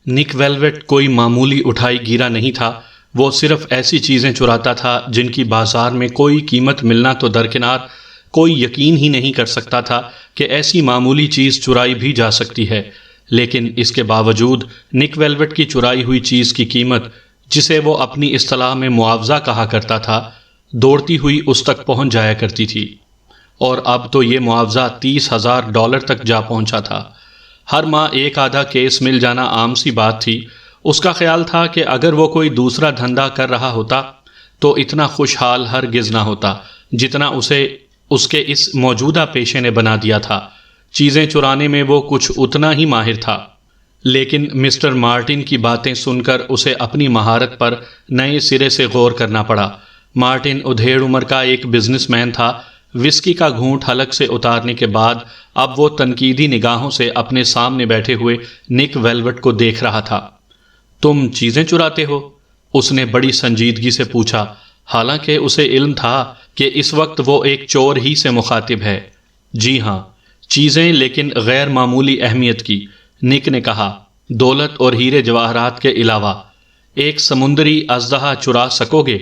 نک ویلویٹ کوئی معمولی اٹھائی گیرا نہیں تھا، وہ صرف ایسی چیزیں چراتا تھا جن کی بازار میں کوئی قیمت ملنا تو درکنار، کوئی یقین ہی نہیں کر سکتا تھا کہ ایسی معمولی چیز چرائی بھی جا سکتی ہے۔ لیکن اس کے باوجود نک ویلویٹ کی چرائی ہوئی چیز کی قیمت، جسے وہ اپنی اصطلاح میں معاوضہ کہا کرتا تھا، دوڑتی ہوئی اس تک پہنچ جایا کرتی تھی، اور اب تو یہ معاوضہ $30,000 تک جا پہنچا تھا۔ ہر ماہ ایک آدھا کیس مل جانا عام سی بات تھی۔ اس کا خیال تھا کہ اگر وہ کوئی دوسرا دھندا کر رہا ہوتا تو اتنا خوشحال ہرگز نہ ہوتا جتنا اسے اس کے اس موجودہ پیشے نے بنا دیا تھا۔ چیزیں چرانے میں وہ کچھ اتنا ہی ماہر تھا، لیکن مسٹر مارٹن کی باتیں سن کر اسے اپنی مہارت پر نئے سرے سے غور کرنا پڑا۔ مارٹن ادھیڑ عمر کا ایک بزنس مین تھا۔ وسکی کا گھونٹ حلق سے اتارنے کے بعد اب وہ تنقیدی نگاہوں سے اپنے سامنے بیٹھے ہوئے نک ویلویٹ کو دیکھ رہا تھا۔ تم چیزیں چراتے ہو؟ اس نے بڑی سنجیدگی سے پوچھا، حالانکہ اسے علم تھا کہ اس وقت وہ ایک چور ہی سے مخاطب ہے۔ جی ہاں، چیزیں، لیکن غیر معمولی اہمیت کی، نک نے کہا۔ دولت اور ہیرے جواہرات کے علاوہ ایک سمندری اژدہا چرا سکو گے؟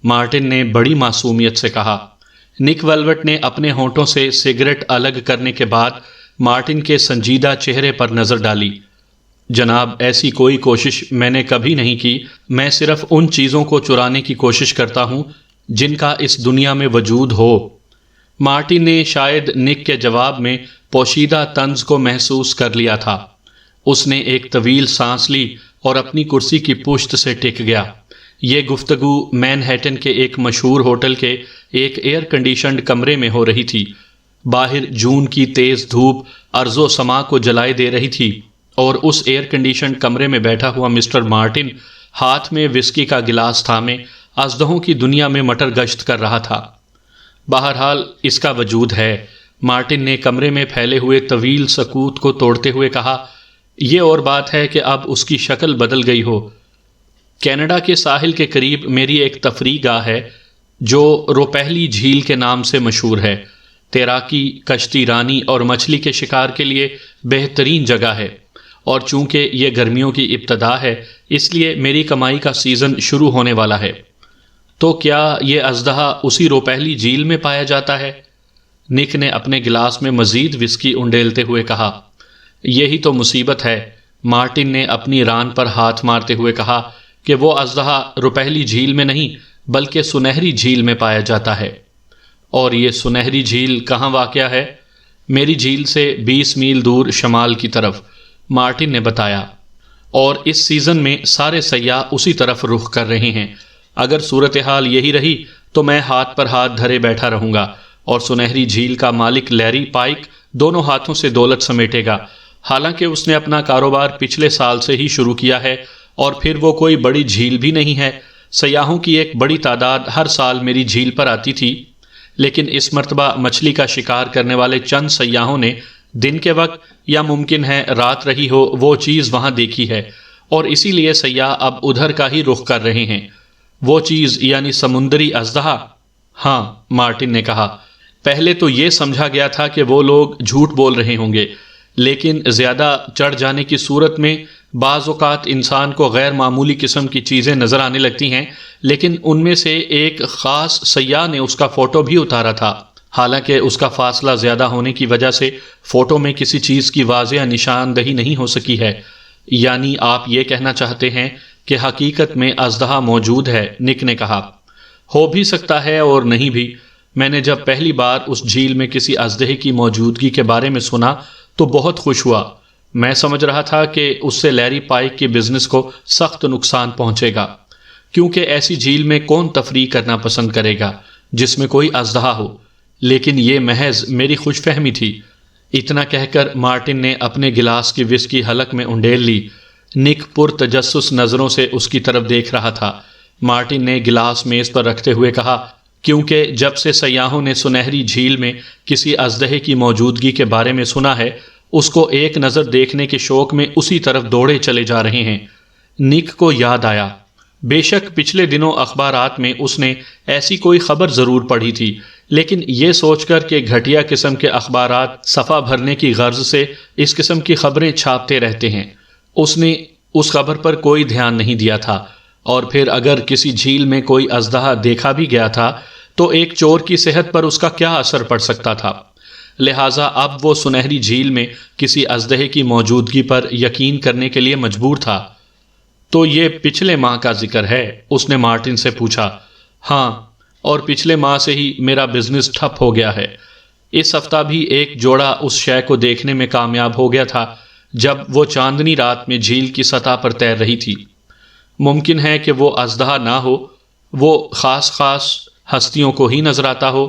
مارٹن نے بڑی معصومیت سے کہا۔ نک ویلویٹ نے اپنے ہونٹوں سے سگریٹ الگ کرنے کے بعد مارٹن کے سنجیدہ چہرے پر نظر ڈالی۔ جناب، ایسی کوئی کوشش میں نے کبھی نہیں کی، میں صرف ان چیزوں کو چرانے کی کوشش کرتا ہوں جن کا اس دنیا میں وجود ہو۔ مارٹن نے شاید نک کے جواب میں پوشیدہ طنز کو محسوس کر لیا تھا۔ اس نے ایک طویل سانس لی اور اپنی کرسی کی پشت سے ٹک گیا۔ یہ گفتگو مین ہیٹن کے ایک مشہور ہوٹل کے ایک ایئر کنڈیشنڈ کمرے میں ہو رہی تھی۔ باہر جون کی تیز دھوپ ارض و سما کو جلائے دے رہی تھی، اور اس ایئر کنڈیشنڈ کمرے میں بیٹھا ہوا مسٹر مارٹن ہاتھ میں وسکی کا گلاس تھامے اژدہوں کی دنیا میں مٹر گشت کر رہا تھا۔ بہرحال اس کا وجود ہے، مارٹن نے کمرے میں پھیلے ہوئے طویل سکوت کو توڑتے ہوئے کہا۔ یہ اور بات ہے کہ اب اس کی شکل بدل گئی ہو۔ کینیڈا کے ساحل کے قریب میری ایک تفریح گاہ ہے جو روپہلی جھیل کے نام سے مشہور ہے۔ تیراکی، کشتی رانی اور مچھلی کے شکار کے لیے بہترین جگہ ہے، اور چونکہ یہ گرمیوں کی ابتدا ہے اس لیے میری کمائی کا سیزن شروع ہونے والا ہے۔ تو کیا یہ اژدہا اسی روپہلی جھیل میں پایا جاتا ہے؟ نک نے اپنے گلاس میں مزید وسکی انڈیلتے ہوئے کہا۔ یہی تو مصیبت ہے، مارٹن نے اپنی ران پر ہاتھ مارتے ہوئے کہا، کہ وہ اژدہا روپہلی جھیل میں نہیں بلکہ سنہری جھیل میں پایا جاتا ہے۔ اور یہ سنہری جھیل کہاں واقع ہے؟ میری جھیل سے 20 میل دور شمال کی طرف، مارٹن نے بتایا۔ اور اس سیزن میں سارے سیاح اسی طرف رخ کر رہے ہیں۔ اگر صورتحال یہی رہی تو میں ہاتھ پر ہاتھ دھرے بیٹھا رہوں گا، اور سنہری جھیل کا مالک لیری پائک دونوں ہاتھوں سے دولت سمیٹے گا۔ حالانکہ اس نے اپنا کاروبار پچھلے سال سے ہی شروع کیا ہے، اور پھر وہ کوئی بڑی جھیل بھی نہیں ہے۔ سیاحوں کی ایک بڑی تعداد ہر سال میری جھیل پر آتی تھی، لیکن اس مرتبہ مچھلی کا شکار کرنے والے چند سیاحوں نے دن کے وقت یا ممکن ہے رات رہی ہو وہ چیز وہاں دیکھی ہے، اور اسی لیے سیاح اب ادھر کا ہی رخ کر رہے ہیں۔ وہ چیز یعنی سمندری اژدہا؟ ہاں، مارٹن نے کہا۔ پہلے تو یہ سمجھا گیا تھا کہ وہ لوگ جھوٹ بول رہے ہوں گے، لیکن زیادہ چڑھ جانے کی صورت میں بعض اوقات انسان کو غیر معمولی قسم کی چیزیں نظر آنے لگتی ہیں۔ لیکن ان میں سے ایک خاص سیاح نے اس کا فوٹو بھی اتارا تھا، حالانکہ اس کا فاصلہ زیادہ ہونے کی وجہ سے فوٹو میں کسی چیز کی واضح نشاندہی نہیں ہو سکی ہے۔ یعنی آپ یہ کہنا چاہتے ہیں کہ حقیقت میں اژدہا موجود ہے؟ نک نے کہا۔ ہو بھی سکتا ہے اور نہیں بھی۔ میں نے جب پہلی بار اس جھیل میں کسی اژدہے کی موجودگی کے بارے میں سنا تو بہت خوش ہوا۔ میں سمجھ رہا تھا کہ اس سے لیری پائک کے بزنس کو سخت نقصان پہنچے گا، کیونکہ ایسی جھیل میں کون تفریح کرنا پسند کرے گا جس میں کوئی اژدہا ہو؟ لیکن یہ محض میری خوش فہمی تھی۔ اتنا کہہ کر مارٹن نے اپنے گلاس کی وسکی حلق میں انڈیل لی۔ نک پرتجسس نظروں سے اس کی طرف دیکھ رہا تھا۔ مارٹن نے گلاس میز پر رکھتے ہوئے کہا، کیونکہ جب سے سیاحوں نے سنہری جھیل میں کسی اژدہے کی موجودگی کے بارے میں سنا ہے، اس کو ایک نظر دیکھنے کے شوق میں اسی طرف دوڑے چلے جا رہے ہیں۔ نک کو یاد آیا، بے شک پچھلے دنوں اخبارات میں اس نے ایسی کوئی خبر ضرور پڑھی تھی، لیکن یہ سوچ کر کہ گھٹیا قسم کے اخبارات صفحہ بھرنے کی غرض سے اس قسم کی خبریں چھاپتے رہتے ہیں، اس نے اس خبر پر کوئی دھیان نہیں دیا تھا، اور پھر اگر کسی جھیل میں کوئی اژدہا دیکھا بھی گیا تھا تو ایک چور کی صحت پر اس کا کیا اثر پڑ سکتا تھا؟ لہٰذا اب وہ سنہری جھیل میں کسی اژدہے کی موجودگی پر یقین کرنے کے لیے مجبور تھا۔ تو یہ پچھلے ماہ کا ذکر ہے؟ اس نے مارٹن سے پوچھا۔ ہاں، اور پچھلے ماہ سے ہی میرا بزنس ٹھپ ہو گیا ہے۔ اس ہفتہ بھی ایک جوڑا اس شے کو دیکھنے میں کامیاب ہو گیا تھا جب وہ چاندنی رات میں جھیل کی سطح پر تیر رہی تھی۔ ممکن ہے کہ وہ اژدہا نہ ہو، وہ خاص ہستیوں کو ہی نظر آتا ہو۔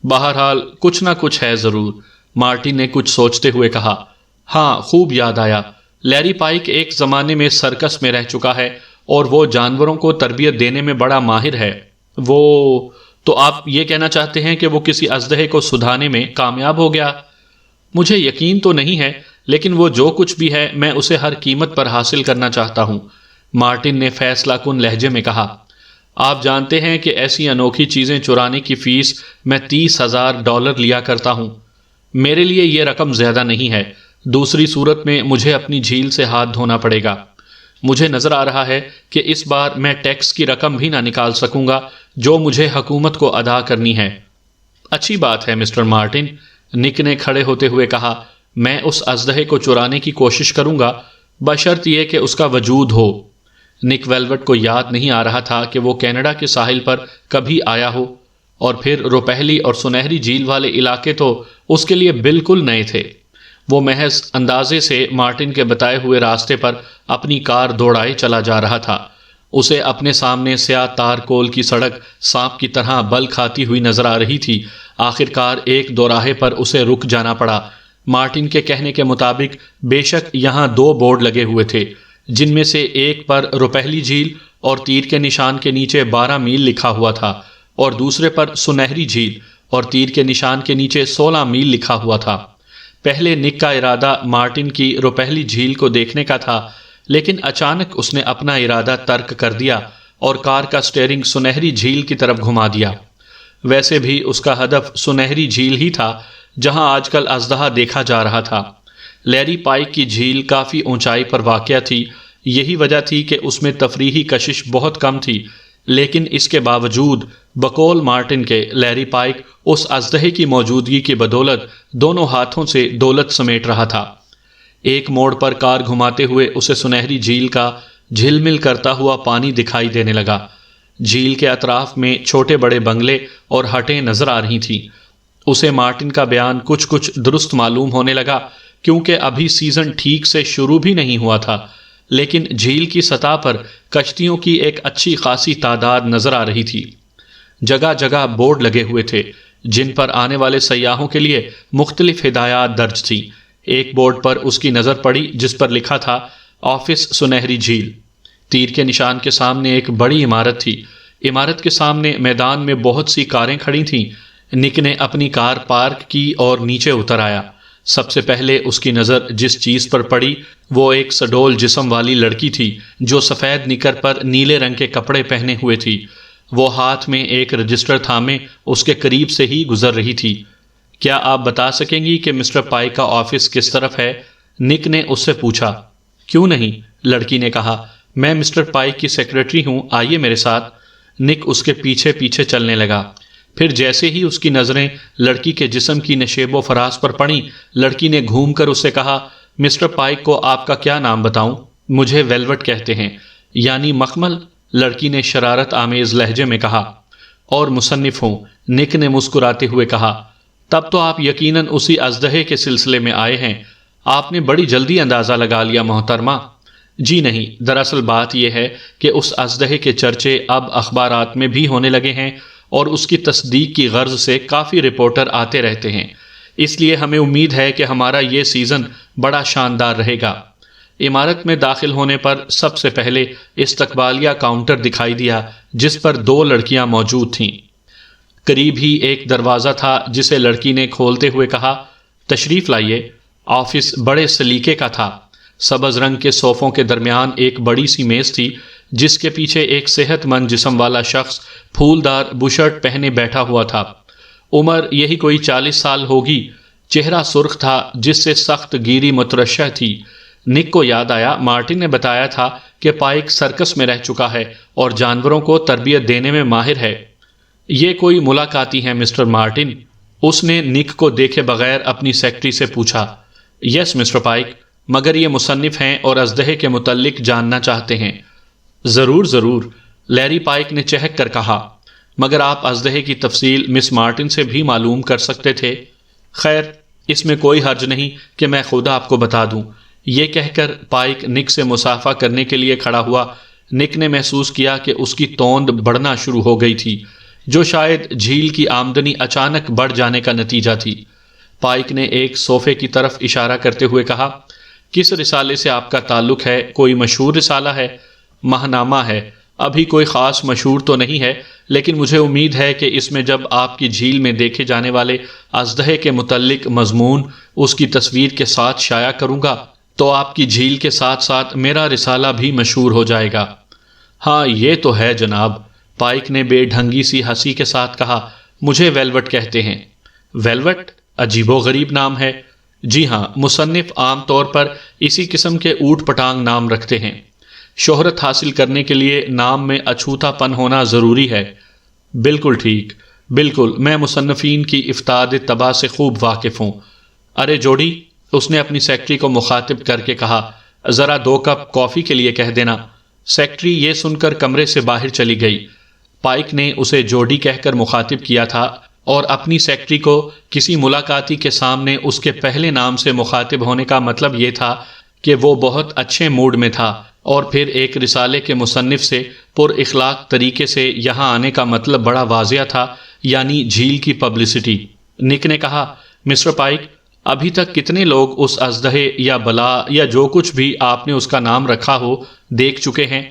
بہرحال کچھ نہ کچھ ہے ضرور، مارٹن نے کچھ سوچتے ہوئے کہا۔ ہاں، خوب یاد آیا، لیری پائک ایک زمانے میں سرکس میں رہ چکا ہے اور وہ جانوروں کو تربیت دینے میں بڑا ماہر ہے۔ تو آپ یہ کہنا چاہتے ہیں کہ وہ کسی اژدہے کو سدھانے میں کامیاب ہو گیا؟ مجھے یقین تو نہیں ہے، لیکن وہ جو کچھ بھی ہے میں اسے ہر قیمت پر حاصل کرنا چاہتا ہوں، مارٹن نے فیصلہ کن لہجے میں کہا۔ آپ جانتے ہیں کہ ایسی انوکھی چیزیں چرانے کی فیس میں $30,000 لیا کرتا ہوں۔ میرے لیے یہ رقم زیادہ نہیں ہے، دوسری صورت میں مجھے اپنی جھیل سے ہاتھ دھونا پڑے گا۔ مجھے نظر آ رہا ہے کہ اس بار میں ٹیکس کی رقم بھی نہ نکال سکوں گا جو مجھے حکومت کو ادا کرنی ہے۔ اچھی بات ہے مسٹر مارٹن، نک نے کھڑے ہوتے ہوئے کہا، میں اس اژدہے کو چرانے کی کوشش کروں گا، بشرط یہ کہ اس کا وجود ہو۔ نک ویلوٹ کو یاد نہیں آ رہا تھا کہ وہ کینیڈا کے ساحل پر کبھی آیا ہو، اور پھر روپہلی اور سنہری جھیل والے علاقے تو اس کے لیے بالکل نئے تھے۔ وہ محض اندازے سے مارٹن کے بتائے ہوئے راستے پر اپنی کار دوڑائے چلا جا رہا تھا۔ اسے اپنے سامنے سیاہ تارکول کی سڑک سانپ کی طرح بل کھاتی ہوئی نظر آ رہی تھی۔ آخرکار ایک دوراہے پر اسے رک جانا پڑا۔ مارٹن کے کہنے کے مطابق بے شک یہاں 2 بورڈ لگے ہوئے تھے، جن میں سے ایک پر روپہلی جھیل اور تیر کے نشان کے نیچے 12 میل لکھا ہوا تھا، اور دوسرے پر سنہری جھیل اور تیر کے نشان کے نیچے 16 میل لکھا ہوا تھا۔ پہلے نک کا ارادہ مارٹن کی روپہلی جھیل کو دیکھنے کا تھا، لیکن اچانک اس نے اپنا ارادہ ترک کر دیا اور کار کا سٹیئرنگ سنہری جھیل کی طرف گھما دیا۔ ویسے بھی اس کا ہدف سنہری جھیل ہی تھا جہاں آج کل اژدہا دیکھا جا رہا تھا۔ لیری پائک کی جھیل کافی اونچائی پر واقع تھی، یہی وجہ تھی کہ اس میں تفریحی کشش بہت کم تھی، لیکن اس کے باوجود بقول مارٹن کے لیری پائک اس اژدہے کی موجودگی کی بدولت دونوں ہاتھوں سے دولت سمیٹ رہا تھا۔ ایک موڑ پر کار گھماتے ہوئے اسے سنہری جھیل کا جھلمل کرتا ہوا پانی دکھائی دینے لگا۔ جھیل کے اطراف میں چھوٹے بڑے بنگلے اور ہٹیں نظر آ رہی تھیں۔ اسے مارٹن کا بیان کچھ درست معلوم ہونے لگا، کیونکہ ابھی سیزن ٹھیک سے شروع بھی نہیں ہوا تھا، لیکن جھیل کی سطح پر کشتیوں کی ایک اچھی خاصی تعداد نظر آ رہی تھی۔ جگہ جگہ بورڈ لگے ہوئے تھے جن پر آنے والے سیاحوں کے لیے مختلف ہدایات درج تھیں۔ ایک بورڈ پر اس کی نظر پڑی جس پر لکھا تھا آفس سنہری جھیل۔ تیر کے نشان کے سامنے ایک بڑی عمارت تھی۔ عمارت کے سامنے میدان میں بہت سی کاریں کھڑی تھیں۔ نک نے اپنی کار پارک کی اور نیچے اتر آیا۔ سب سے پہلے اس کی نظر جس چیز پر پڑی وہ ایک سڈول جسم والی لڑکی تھی جو سفید نکر پر نیلے رنگ کے کپڑے پہنے ہوئے تھی۔ وہ ہاتھ میں ایک رجسٹر تھامے اس کے قریب سے ہی گزر رہی تھی۔ کیا آپ بتا سکیں گی کہ مسٹر پائک کا آفس کس طرف ہے؟ نک نے اس سے پوچھا۔ کیوں نہیں، لڑکی نے کہا، میں مسٹر پائک کی سیکرٹری ہوں، آئیے میرے ساتھ۔ نک اس کے پیچھے پیچھے چلنے لگا۔ پھر جیسے ہی اس کی نظریں لڑکی کے جسم کی نشیب و فراز پر پڑیں، لڑکی نے گھوم کر اسے کہا، مسٹر پائک کو آپ کا کیا نام بتاؤں؟ مجھے ویلوٹ کہتے ہیں۔ یعنی مخمل؟ لڑکی نے شرارت آمیز لہجے میں کہا۔ اور مصنف ہوں، نک نے مسکراتے ہوئے کہا۔ تب تو آپ یقیناً اسی اژدہے کے سلسلے میں آئے ہیں۔ آپ نے بڑی جلدی اندازہ لگا لیا محترمہ۔ جی نہیں، دراصل بات یہ ہے کہ اس اژدہے کے چرچے اب اخبارات میں بھی ہونے لگے ہیں اور اس کی تصدیق کی غرض سے کافی رپورٹر آتے رہتے ہیں، اس لیے ہمیں امید ہے کہ ہمارا یہ سیزن بڑا شاندار رہے گا۔ عمارت میں داخل ہونے پر سب سے پہلے استقبالیہ کاؤنٹر دکھائی دیا جس پر 2 لڑکیاں موجود تھیں۔ قریب ہی ایک دروازہ تھا جسے لڑکی نے کھولتے ہوئے کہا، تشریف لائیے۔ آفس بڑے سلیقے کا تھا۔ سبز رنگ کے صوفوں کے درمیان ایک بڑی سی میز تھی جس کے پیچھے ایک صحت مند جسم والا شخص پھولدار بشرٹ پہنے بیٹھا ہوا تھا۔ عمر یہی کوئی 40 سال ہوگی۔ چہرہ سرخ تھا جس سے سخت گیری مترشح تھی۔ نک کو یاد آیا مارٹن نے بتایا تھا کہ پائک سرکس میں رہ چکا ہے اور جانوروں کو تربیت دینے میں ماہر ہے۔ یہ کوئی ملاقاتی ہے مسٹر مارٹن؟ اس نے نک کو دیکھے بغیر اپنی سیکرٹری سے پوچھا۔ یس مسٹر پائک، مگر یہ مصنف ہیں اور اژدہے کے متعلق جاننا چاہتے ہیں۔ ضرور ضرور، لیری پائک نے چہک کر کہا، مگر آپ اژدہے کی تفصیل مس مارٹن سے بھی معلوم کر سکتے تھے۔ خیر، اس میں کوئی حرج نہیں کہ میں خود آپ کو بتا دوں۔ یہ کہہ کر پائک نک سے مصافحہ کرنے کے لیے کھڑا ہوا۔ نک نے محسوس کیا کہ اس کی توند بڑھنا شروع ہو گئی تھی، جو شاید جھیل کی آمدنی اچانک بڑھ جانے کا نتیجہ تھی۔ پائک نے ایک صوفے کی طرف اشارہ کرتے ہوئے کہا، کس رسالے سے آپ کا تعلق ہے؟ کوئی مشہور رسالہ ہے؟ ماہنامہ ہے۔ ابھی کوئی خاص مشہور تو نہیں ہے، لیکن مجھے امید ہے کہ اس میں جب آپ کی جھیل میں دیکھے جانے والے اژدہے کے متعلق مضمون اس کی تصویر کے ساتھ شائع کروں گا تو آپ کی جھیل کے ساتھ ساتھ میرا رسالہ بھی مشہور ہو جائے گا۔ ہاں یہ تو ہے جناب، پائک نے بے ڈھنگی سی ہنسی کے ساتھ کہا، مجھے ویلوٹ کہتے ہیں۔ ویلوٹ؟ عجیب و غریب نام ہے۔ جی ہاں، مصنف عام طور پر اسی قسم کے اوٹ پٹانگ نام رکھتے ہیں۔ شہرت حاصل کرنے کے لیے نام میں اچھوتا پن ہونا ضروری ہے۔ بالکل ٹھیک، بالکل، میں مصنفین کی افتاد طبع سے خوب واقف ہوں۔ ارے جوڑی، اس نے اپنی سیکرٹری کو مخاطب کر کے کہا، ذرا 2 کپ کافی کے لیے کہہ دینا۔ سیکرٹری یہ سن کر کمرے سے باہر چلی گئی۔ پائک نے اسے جوڈی کہہ کر مخاطب کیا تھا اور اپنی سیکرٹری کو کسی ملاقاتی کے سامنے اس کے پہلے نام سے مخاطب ہونے کا مطلب یہ تھا کہ وہ بہت اچھے موڈ میں تھا، اور پھر ایک رسالے کے مصنف سے پر اخلاق طریقے سے یہاں آنے کا مطلب بڑا واضح تھا، یعنی جھیل کی پبلسٹی۔ نک نے کہا، مسٹر پائک، ابھی تک کتنے لوگ اس اژدہے یا بلا یا جو کچھ بھی آپ نے اس کا نام رکھا ہو دیکھ چکے ہیں؟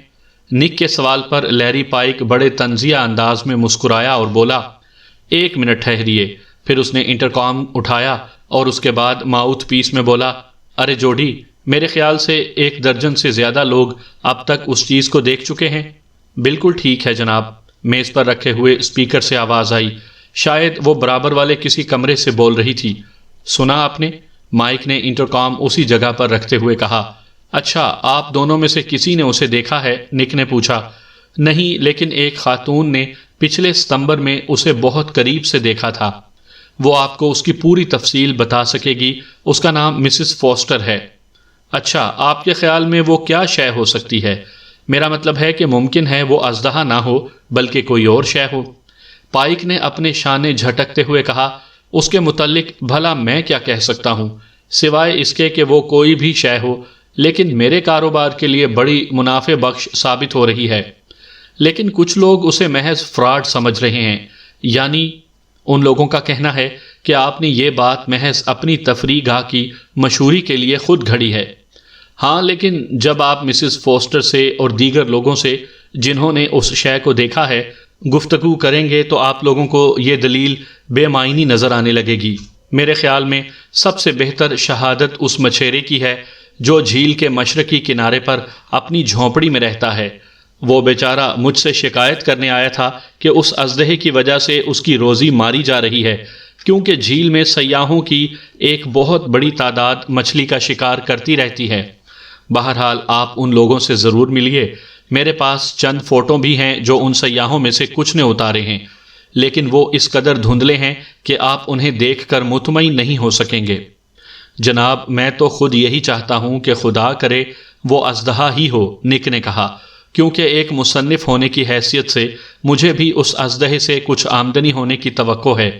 نک کے سوال پر لیری پائک بڑے طنزیہ انداز میں مسکرایا اور بولا، 1 منٹ ٹھہریے۔ پھر اس نے انٹرکام اٹھایا اور اس کے بعد ماؤتھ پیس میں بولا، ارے جوڈی، میرے خیال سے 1 درجن سے زیادہ لوگ اب تک اس چیز کو دیکھ چکے ہیں۔ بالکل ٹھیک ہے جناب، میز پر رکھے ہوئے اسپیکر سے آواز آئی، شاید وہ برابر والے کسی کمرے سے بول رہی تھی۔ سنا آپ نے؟ مائک نے انٹرکام اسی جگہ پر رکھتے ہوئے کہا۔ اچھا، آپ دونوں میں سے کسی نے اسے دیکھا ہے؟ نک نے پوچھا۔ نہیں، لیکن ایک خاتون نے پچھلے ستمبر میں اسے بہت قریب سے دیکھا تھا۔ وہ آپ کو اس کی پوری تفصیل بتا سکے گی۔ اس کا نام مسز فوسٹر ہے۔ اچھا، آپ کے خیال میں وہ کیا شے ہو سکتی ہے؟ میرا مطلب ہے کہ ممکن ہے وہ اژدہا نہ ہو بلکہ کوئی اور شے ہو۔ پائک نے اپنے شانے جھٹکتے ہوئے کہا، اس کے متعلق بھلا میں کیا کہہ سکتا ہوں، سوائے اس کے کہ وہ کوئی بھی شے ہو، لیکن میرے کاروبار کے لیے بڑی منافع بخش ثابت ہو رہی ہے۔ لیکن کچھ لوگ اسے محض فراڈ سمجھ رہے ہیں، یعنی ان لوگوں کا کہنا ہے کہ آپ نے یہ بات محض اپنی تفریح گاہ کی مشہوری کے لیے خود گھڑی ہے۔ ہاں، لیکن جب آپ مسز فوسٹر سے اور دیگر لوگوں سے جنہوں نے اس شے کو دیکھا ہے گفتگو کریں گے تو آپ لوگوں کو یہ دلیل بے معنی نظر آنے لگے گی۔ میرے خیال میں سب سے بہتر شہادت اس مچھیرے کی ہے جو جھیل کے مشرقی کنارے پر اپنی جھونپڑی میں رہتا ہے۔ وہ بیچارہ مجھ سے شکایت کرنے آیا تھا کہ اس اژدہے کی وجہ سے اس کی روزی ماری جا رہی ہے، کیونکہ جھیل میں سیاحوں کی ایک بہت بڑی تعداد مچھلی کا شکار کرتی رہتی ہے۔ بہرحال آپ ان لوگوں سے ضرور ملیے۔ میرے پاس چند فوٹو بھی ہیں جو ان سیاحوں میں سے کچھ نے اتارے ہیں، لیکن وہ اس قدر دھندلے ہیں کہ آپ انہیں دیکھ کر مطمئن نہیں ہو سکیں گے۔ جناب، میں تو خود یہی چاہتا ہوں کہ خدا کرے وہ اژدہا ہی ہو، نک نے کہا، کیونکہ ایک مصنف ہونے کی حیثیت سے مجھے بھی اس اژدہے سے کچھ آمدنی ہونے کی توقع ہے۔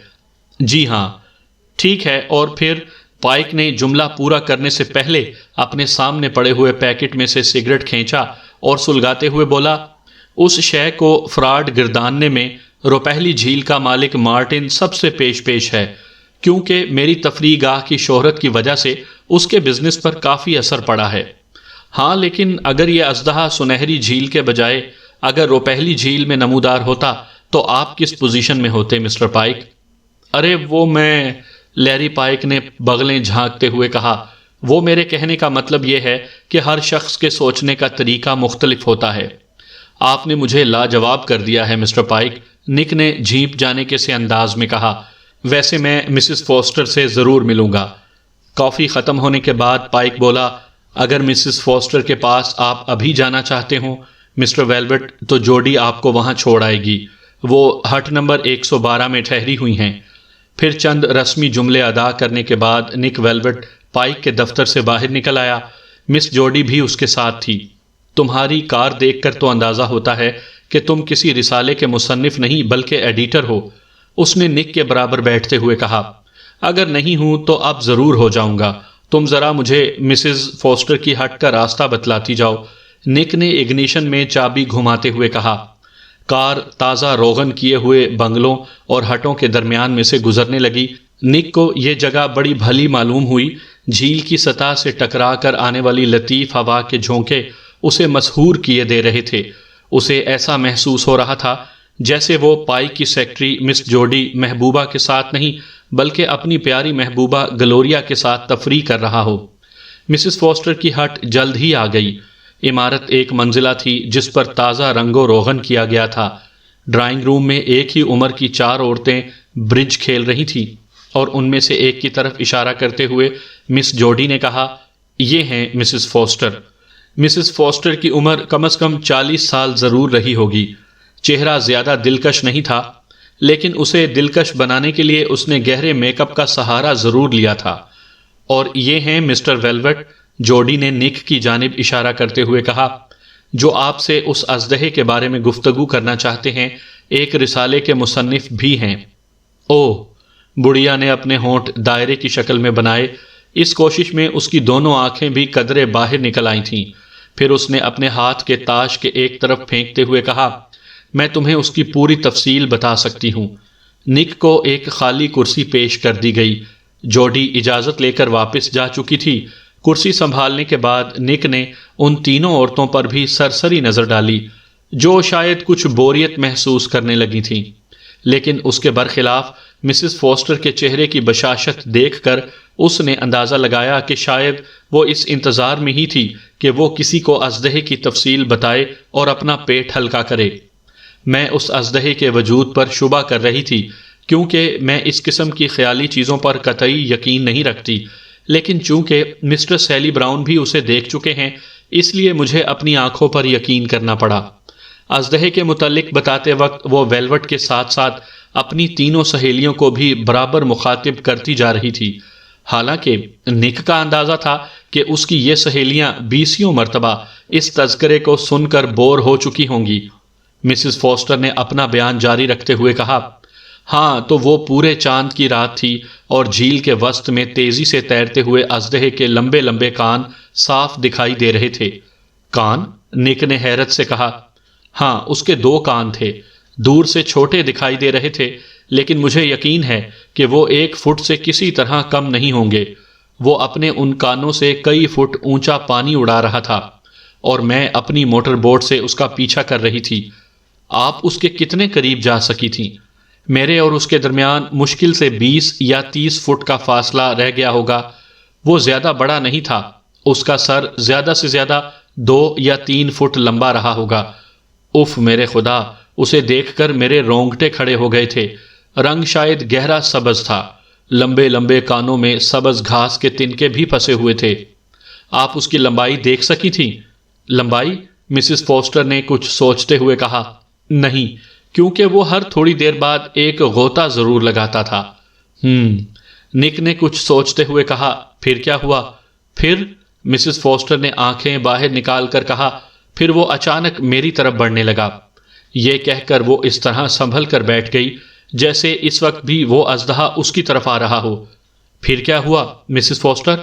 جی ہاں، ٹھیک ہے۔ اور پھر پائک نے جملہ پورا کرنے سے پہلے اپنے سامنے پڑے ہوئے پیکٹ میں سے سگریٹ کھینچا اور سلگاتے ہوئے بولا، اس شے کو فراڈ گرداننے میں روپہلی جھیل کا مالک مارٹن سب سے پیش ہے، کیونکہ میری تفریح گاہ کی شہرت کی وجہ سے اس کے بزنس پر کافی اثر پڑا ہے۔ ہاں، لیکن اگر یہ اژدہا سنہری جھیل کے بجائے اگر روپہلی جھیل میں نمودار ہوتا تو آپ کس پوزیشن میں ہوتے مسٹر پائک؟ ارے وہ میں، لیری پائک نے بغلیں جھانکتے ہوئے کہا، وہ میرے کہنے کا مطلب یہ ہے کہ ہر شخص کے سوچنے کا طریقہ مختلف ہوتا ہے۔ آپ نے مجھے لاجواب کر دیا ہے مسٹر پائک، نک نے جھیپ جانے کے سے انداز میں کہا۔ ویسے میں مسز فوسٹر سے ضرور ملوں گا۔ کافی ختم ہونے کے بعد پائک بولا، اگر مسز فوسٹر کے پاس آپ ابھی جانا چاہتے ہوں مسٹر ویلوٹ، تو جوڈی آپ کو وہاں چھوڑ آئے گی، وہ ہٹ نمبر 112 میں ٹھہری ہوئی ہیں۔ پھر چند رسمی جملے ادا کرنے کے بعد نک ویلوٹ پائک کے دفتر سے باہر نکل آیا۔ مس جوڈی بھی اس کے ساتھ تھی۔ تمہاری کار دیکھ کر تو اندازہ ہوتا ہے کہ تم کسی رسالے کے مصنف نہیں بلکہ ایڈیٹر ہو، اس نے نک کے برابر بیٹھتے ہوئے کہا۔ اگر نہیں ہوں تو اب ضرور ہو جاؤں گا، تم ذرا مجھے مسز فوسٹر کی ہٹ کا راستہ بتلاتی جاؤ، نک نے اگنیشن میں چابی گھماتے ہوئے کہا۔ کار تازہ روغن کیے ہوئے بنگلوں اور ہٹوں کے درمیان میں سے گزرنے لگی۔ نک کو یہ جگہ بڑی بھلی معلوم ہوئی۔ جھیل کی سطح سے ٹکرا کر آنے والی لطیف ہوا کے جھونکے اسے مسحور کیے دے رہے تھے۔ اسے ایسا محسوس ہو رہا تھا جیسے وہ پائی کی سیکٹری مس جوڈی محبوبہ کے ساتھ نہیں بلکہ اپنی پیاری محبوبہ گلوریا کے ساتھ تفریح کر رہا ہو۔ مسز فوسٹر کی ہٹ جلد ہی آ گئی۔ عمارت ایک منزلہ تھی جس پر تازہ رنگ و روغن کیا گیا تھا۔ ڈرائنگ روم میں ایک ہی عمر کی 4 عورتیں برج کھیل رہی تھیں اور ان میں سے ایک کی طرف اشارہ کرتے ہوئے مس جوڈی نے کہا، یہ ہیں مسز فوسٹر۔ مسز فوسٹر کی عمر کم از کم 40 سال ضرور رہی ہوگی۔ چہرہ زیادہ دلکش نہیں تھا، لیکن اسے دلکش بنانے کے لیے اس نے گہرے میک اپ کا سہارا ضرور لیا تھا۔ اور یہ ہیں مسٹر ویلوٹ، جوڈی نے نک کی جانب اشارہ کرتے ہوئے کہا، جو آپ سے اس اژدہے کے بارے میں گفتگو کرنا چاہتے ہیں، ایک رسالے کے مصنف بھی ہیں۔ اوہ، بڑھیا نے اپنے ہونٹ دائرے کی شکل میں بنائے۔ اس کوشش میں اس کی دونوں آنکھیں بھی قدرے باہر نکل آئی تھیں۔ پھر اس نے اپنے ہاتھ کے تاش کے ایک طرف پھینکتے ہوئے کہا، میں تمہیں اس کی پوری تفصیل بتا سکتی ہوں۔ نک کو ایک خالی کرسی پیش کر دی گئی۔ جوڈی اجازت لے کر واپس جا چکی تھی۔ کرسی سنبھالنے کے بعد نک نے ان تینوں عورتوں پر بھی سرسری نظر ڈالی جو شاید کچھ بوریت محسوس کرنے لگی تھیں، لیکن اس کے برخلاف مسز فوسٹر کے چہرے کی بشاشت دیکھ کر اس نے اندازہ لگایا کہ شاید وہ اس انتظار میں ہی تھی کہ وہ کسی کو اژدہے کی تفصیل بتائے اور اپنا پیٹ ہلکا کرے۔ میں اس اژدہے کے وجود پر شبہ کر رہی تھی کیونکہ میں اس قسم کی خیالی چیزوں پر قطعی یقین نہیں رکھتی، لیکن چونکہ مسٹر سیلی براؤن بھی اسے دیکھ چکے ہیں اس لیے مجھے اپنی آنکھوں پر یقین کرنا پڑا۔ اژدہے کے متعلق بتاتے وقت وہ ویلوٹ کے ساتھ ساتھ اپنی تینوں سہیلیوں کو بھی برابر مخاطب کرتی جا رہی تھی، حالانکہ نک کا اندازہ تھا کہ اس کی یہ سہیلیاں 20 مرتبہ اس تذکرے کو سن کر بور ہو چکی ہوں گی۔ مسز فوسٹر نے اپنا بیان جاری رکھتے ہوئے کہا، ہاں تو وہ پورے چاند کی رات تھی اور جھیل کے وسط میں تیزی سے تیرتے ہوئے اژدہے کے لمبے لمبے کان صاف دکھائی دے رہے تھے۔ کان؟ نک نے حیرت سے کہا۔ ہاں، اس کے 2 کان تھے، دور سے چھوٹے دکھائی دے رہے تھے لیکن مجھے یقین ہے کہ وہ 1 فٹ سے کسی طرح کم نہیں ہوں گے۔ وہ اپنے ان کانوں سے کئی فٹ اونچا پانی اڑا رہا تھا اور میں اپنی موٹر بوٹ سے اس کا پیچھا کر رہی تھی۔ آپ اس کے کتنے قریب جا سکی تھیں؟ میرے اور اس کے درمیان مشکل سے 20 یا 30 فٹ کا فاصلہ رہ گیا ہوگا۔ وہ زیادہ بڑا نہیں تھا، اس کا سر زیادہ سے زیادہ 2 یا 3 فٹ لمبا رہا ہوگا۔ اف میرے خدا، اسے دیکھ کر میرے رونگٹے کھڑے ہو گئے تھے۔ رنگ شاید گہرا سبز تھا، لمبے لمبے کانوں میں سبز گھاس کے تنکے بھی پھنسے ہوئے تھے۔ آپ اس کی لمبائی دیکھ سکی تھیں؟ لمبائی؟ مسز فوسٹر نے کچھ سوچتے ہوئے کہا، نہیں، کیونکہ وہ ہر تھوڑی دیر بعد ایک غوطہ ضرور لگاتا تھا۔ نک نے کچھ سوچتے ہوئے کہا، پھر کیا ہوا؟ پھر؟ مسز فوسٹر نے آنکھیں باہر نکال کر کہا، پھر وہ اچانک میری طرف بڑھنے لگا۔ یہ کہہ کر وہ اس طرح سنبھل کر بیٹھ گئی جیسے اس وقت بھی وہ اژدہا اس کی طرف آ رہا ہو۔ پھر کیا ہوا مسز فوسٹر؟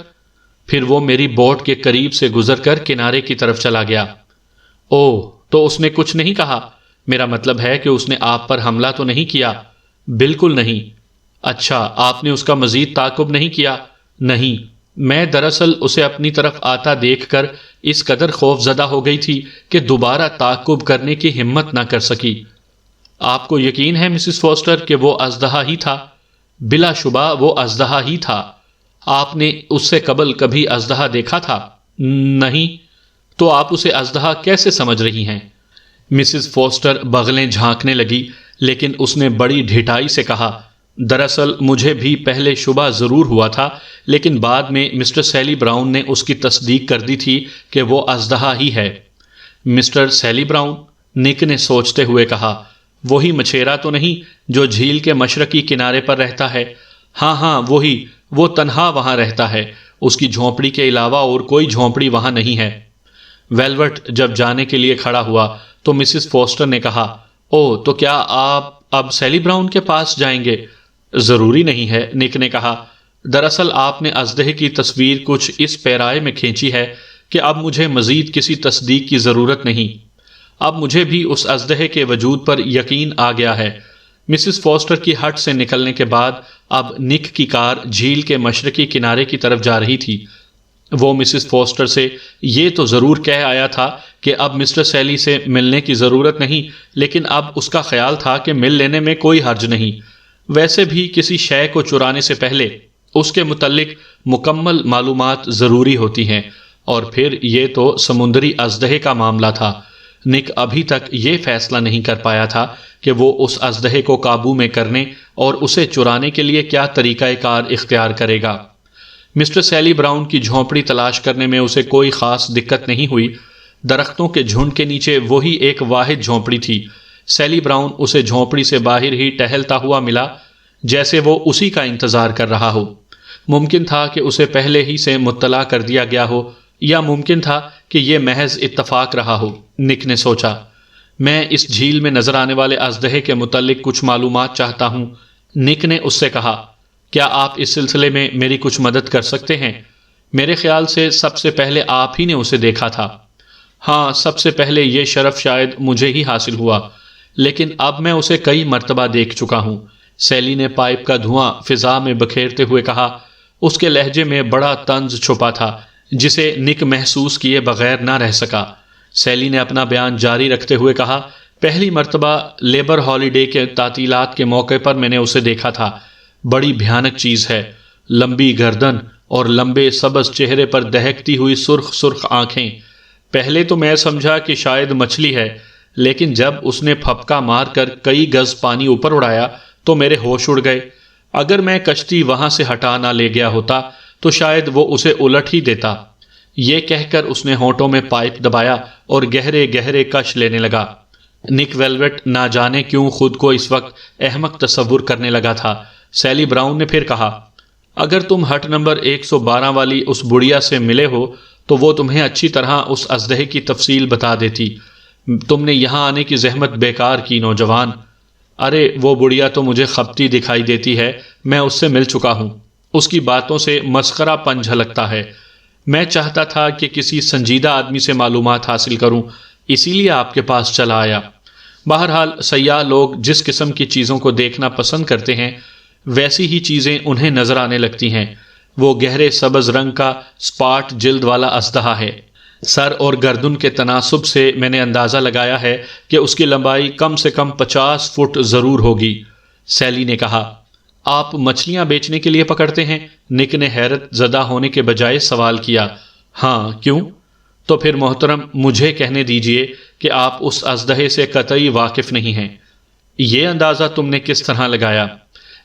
پھر وہ میری بوٹ کے قریب سے گزر کر کنارے کی طرف چلا گیا۔ اوہ، تو اس نے کچھ نہیں کہا؟ میرا مطلب ہے کہ اس نے آپ پر حملہ تو نہیں کیا؟ بالکل نہیں۔ اچھا، آپ نے اس کا مزید تعاقب نہیں کیا؟ نہیں، میں دراصل اسے اپنی طرف آتا دیکھ کر اس قدر خوف زدہ ہو گئی تھی کہ دوبارہ تعاقب کرنے کی ہمت نہ کر سکی۔ آپ کو یقین ہے مسز فوسٹر کہ وہ اژدہا ہی تھا؟ بلا شبہ وہ اژدہا ہی تھا۔ آپ نے اس سے قبل کبھی اژدہا دیکھا تھا؟ نہیں۔ تو آپ اسے اژدہا کیسے سمجھ رہی ہیں؟ مسز فوسٹر بغلیں جھانکنے لگی، لیکن اس نے بڑی ڈھٹائی سے کہا، دراصل مجھے بھی پہلے شبہ ضرور ہوا تھا، لیکن بعد میں مسٹر سیلی براؤن نے اس کی تصدیق کر دی تھی کہ وہ اژدہا ہی ہے۔ مسٹر سیلی براؤن؟ نک نے سوچتے ہوئے کہا۔ وہی مچھیرا تو نہیں جو جھیل کے مشرقی کنارے پر رہتا ہے؟ ہاں ہاں وہی، وہ تنہا وہاں رہتا ہے، اس کی جھونپڑی کے علاوہ اور کوئی جھونپڑی وہاں نہیں ہے۔ ویلوٹ جب جانے کے لیے کھڑا ہوا تو مسز فوسٹر نے کہا، او تو کیا آپ اب سیلی براؤن کے پاس جائیں گے؟ ضروری نہیں ہے، نک نے کہا۔ دراصل آپ نے اژدہے کی تصویر کچھ اس پیرائے میں کھینچی ہے کہ اب مجھے مزید کسی تصدیق کی ضرورت نہیں۔ اب مجھے بھی اس اژدہے کے وجود پر یقین آ گیا ہے۔ مسز فوسٹر کی ہٹ سے نکلنے کے بعد اب نک کی کار جھیل کے مشرقی کنارے کی طرف جا رہی تھی۔ وہ مسز فوسٹر سے یہ تو ضرور کہہ آیا تھا کہ اب مسٹر سیلی سے ملنے کی ضرورت نہیں، لیکن اب اس کا خیال تھا کہ مل لینے میں کوئی حرج نہیں۔ ویسے بھی کسی شے کو چرانے سے پہلے اس کے متعلق مکمل معلومات ضروری ہوتی ہیں، اور پھر یہ تو سمندری اژدہے کا معاملہ تھا۔ نک ابھی تک یہ فیصلہ نہیں کر پایا تھا کہ وہ اس اژدہے کو قابو میں کرنے اور اسے چرانے کے لیے کیا طریقہ کار اختیار کرے گا۔ مسٹر سیلی براؤن کی جھونپڑی تلاش کرنے میں اسے کوئی خاص دقت نہیں ہوئی۔ درختوں کے جھنڈ کے نیچے وہی ایک واحد جھونپڑی تھی۔ سیلی براؤن اسے جھونپڑی سے باہر ہی ٹہلتا ہوا ملا، جیسے وہ اسی کا انتظار کر رہا ہو۔ ممکن تھا کہ اسے پہلے ہی سے مطلع کر دیا گیا ہو، یا ممکن تھا کہ یہ محض اتفاق رہا ہو۔ نک نے سوچا، میں اس جھیل میں نظر آنے والے اژدہے کے متعلق کچھ معلومات چاہتا ہوں۔ نک نے اس سے کہا، کیا آپ اس سلسلے میں میری کچھ مدد کر سکتے ہیں؟ میرے خیال سے سب سے پہلے آپ ہی نے اسے دیکھا تھا۔ ہاں، سب سے پہلے یہ شرف شاید مجھے ہی حاصل ہوا، لیکن اب میں اسے کئی مرتبہ دیکھ چکا ہوں۔ سیلی نے پائپ کا دھواں فضا میں بکھیرتے ہوئے کہا۔ اس کے لہجے میں بڑا طنز چھپا تھا جسے نک محسوس کیے بغیر نہ رہ سکا۔ سیلی نے اپنا بیان جاری رکھتے ہوئے کہا، پہلی مرتبہ لیبر ہالیڈے کے تعطیلات کے موقع پر میں نے اسے دیکھا تھا۔ بڑی بھیانک چیز ہے، لمبی گردن اور لمبے سبز چہرے پر دہکتی ہوئی سرخ سرخ آنکھیں۔ پہلے تو میں سمجھا کہ شاید مچھلی ہے، لیکن جب اس نے پھپکا مار کر کئی گز پانی اوپر اڑایا تو میرے ہوش اڑ گئے۔ اگر میں کشتی وہاں سے ہٹا نہ لے گیا ہوتا تو شاید وہ اسے الٹ ہی دیتا۔ یہ کہہ کر اس نے ہونٹوں میں پائپ دبایا اور گہرے گہرے کش لینے لگا۔ نک ویلوٹ نہ جانے کیوں خود کو اس وقت احمق تصور کرنے لگا تھا۔ سیلی براؤن نے پھر کہا، اگر تم ہٹ نمبر 112 والی اس بڑھیا سے ملے ہو تو وہ تمہیں اچھی طرح اس اژدہے کی تفصیل بتا دیتی۔ تم نے یہاں آنے کی زحمت بیکار کی نوجوان۔ ارے وہ بڑھیا تو مجھے خپتی دکھائی دیتی ہے، میں اس سے مل چکا ہوں۔ اس کی باتوں سے مسخرہ پن جھلکتا ہے۔ میں چاہتا تھا کہ کسی سنجیدہ آدمی سے معلومات حاصل کروں، اسی لیے آپ کے پاس چلا آیا۔ بہرحال سیاح لوگ جس قسم کی چیزوں کو دیکھنا پسند کرتے ہیں ویسی ہی چیزیں انہیں نظر آنے لگتی ہیں۔ وہ گہرے سبز رنگ کا سپاٹ جلد والا اژدہا ہے۔ سر اور گردن کے تناسب سے میں نے اندازہ لگایا ہے کہ اس کی لمبائی کم سے کم 50 فٹ ضرور ہوگی۔ سیلی نے کہا، آپ مچھلیاں بیچنے کے لیے پکڑتے ہیں؟ نک نے حیرت زدہ ہونے کے بجائے سوال کیا۔ ہاں، کیوں؟ تو پھر محترم مجھے کہنے دیجئے کہ آپ اس اژدہے سے قطعی واقف نہیں ہیں۔ یہ اندازہ تم نے کس طرح لگایا؟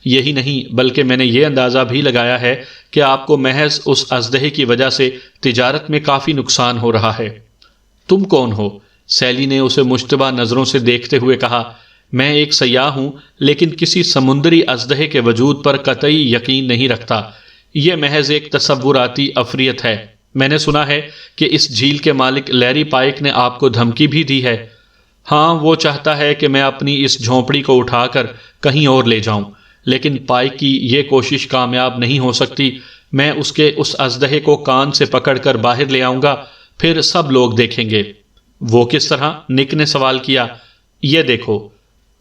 یہی نہیں بلکہ میں نے یہ اندازہ بھی لگایا ہے کہ آپ کو محض اس اژدہے کی وجہ سے تجارت میں کافی نقصان ہو رہا ہے۔ تم کون ہو؟ سیلی نے اسے مشتبہ نظروں سے دیکھتے ہوئے کہا، میں ایک سیاح ہوں، لیکن کسی سمندری اژدہے کے وجود پر قطعی یقین نہیں رکھتا۔ یہ محض ایک تصوراتی افریت ہے۔ میں نے سنا ہے کہ اس جھیل کے مالک لیری پائک نے آپ کو دھمکی بھی دی ہے۔ ہاں، وہ چاہتا ہے کہ میں اپنی اس جھونپڑی کو اٹھا کر کہیں اور لے جاؤں، لیکن پائک کی یہ کوشش کامیاب نہیں ہو سکتی۔ میں اس اژدہے کو کان سے پکڑ کر باہر لے آؤں گا، پھر سب لوگ دیکھیں گے۔ وہ کس طرح؟ نک نے سوال کیا۔ یہ دیکھو۔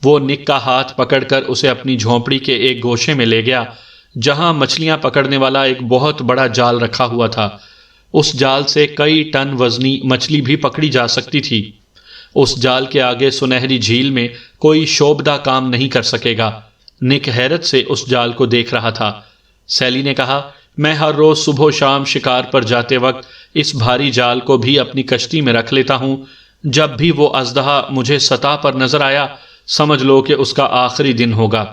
وہ نک کا ہاتھ پکڑ کر اسے اپنی جھونپڑی کے ایک گوشے میں لے گیا، جہاں مچھلیاں پکڑنے والا ایک بہت بڑا جال رکھا ہوا تھا۔ اس جال سے کئی ٹن وزنی مچھلی بھی پکڑی جا سکتی تھی۔ اس جال کے آگے سنہری جھیل میں کوئی شعبدہ کام نہیں کر سکے گا۔ نک حیرت سے اس جال کو دیکھ رہا تھا۔ سیلی نے کہا، میں ہر روز صبح و شام شکار پر جاتے وقت اس بھاری جال کو بھی اپنی کشتی میں رکھ لیتا ہوں۔ جب بھی وہ اژدہا مجھے سطح پر نظر آیا، سمجھ لو کہ اس کا آخری دن ہوگا۔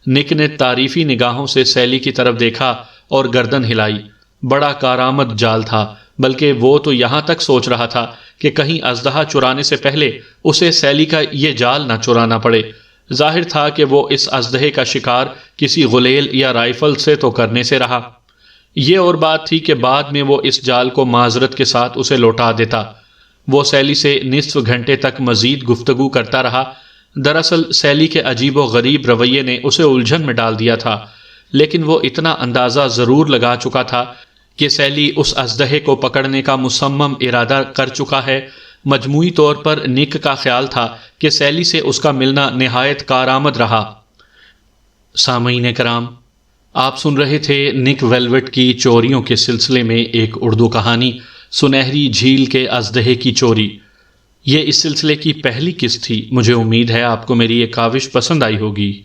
نک نے تعریفی نگاہوں سے سیلی کی طرف دیکھا اور گردن ہلائی۔ بڑا کارآمد جال تھا، بلکہ وہ تو یہاں تک سوچ رہا تھا کہ کہیں اژدہا چرانے سے پہلے اسے سیلی کا یہ جال نہ چرانا پڑے۔ ظاہر تھا کہ وہ اس اژدہے کا شکار کسی غلیل یا رائفل سے تو کرنے سے رہا۔ یہ اور بات تھی کہ بعد میں وہ اس جال کو معذرت کے ساتھ اسے لوٹا دیتا۔ وہ سیلی سے نصف گھنٹے تک مزید گفتگو کرتا رہا۔ دراصل سیلی کے عجیب و غریب رویے نے اسے الجھن میں ڈال دیا تھا، لیکن وہ اتنا اندازہ ضرور لگا چکا تھا کہ سیلی اس اژدہے کو پکڑنے کا مصمم ارادہ کر چکا ہے۔ مجموعی طور پر نک کا خیال تھا کہ سیلی سے اس کا ملنا نہایت کارآمد رہا۔ سامعین کرام، آپ سن رہے تھے نک ویلوٹ کی چوریوں کے سلسلے میں ایک اردو کہانی سنہری جھیل کے اژدہے کی چوری۔ یہ اس سلسلے کی پہلی قسط تھی۔ مجھے امید ہے آپ کو میری یہ کاوش پسند آئی ہوگی۔